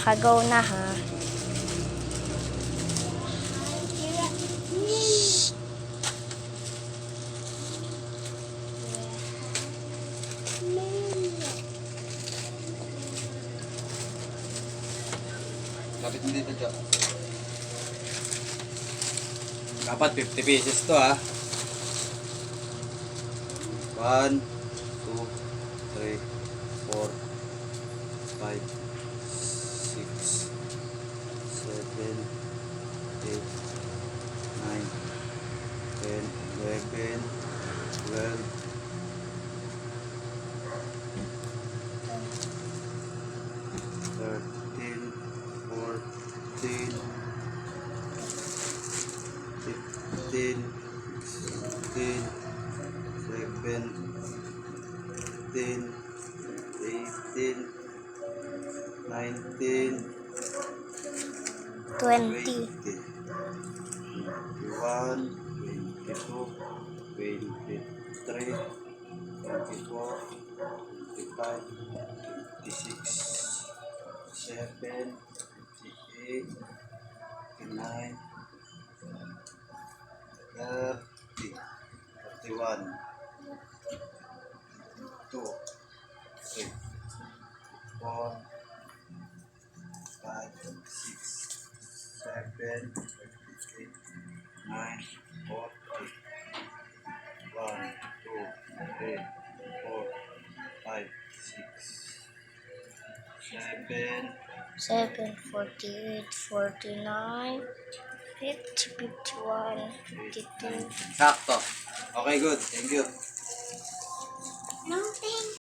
Nakagaw na ha. Kapit mo dito, Jo. Dapat 50 pieces to, ha. 1, 2, 3, 4, 5, 6, 7, 8, 9, 10, 11, 12, 13, 14, 15, 16, 17, 18, 19, 20. 21, 22, 23, 24, 25, 26, 27, 28, 29, 30, 31, 2, 3, 4, 5, 6, 7, 8, 9, 40, 1, 2, 3, 4, 5, 6, 7, 7, 48, 49, 50, 51, 52. Sakto. Okay, good. Thank you. No, thank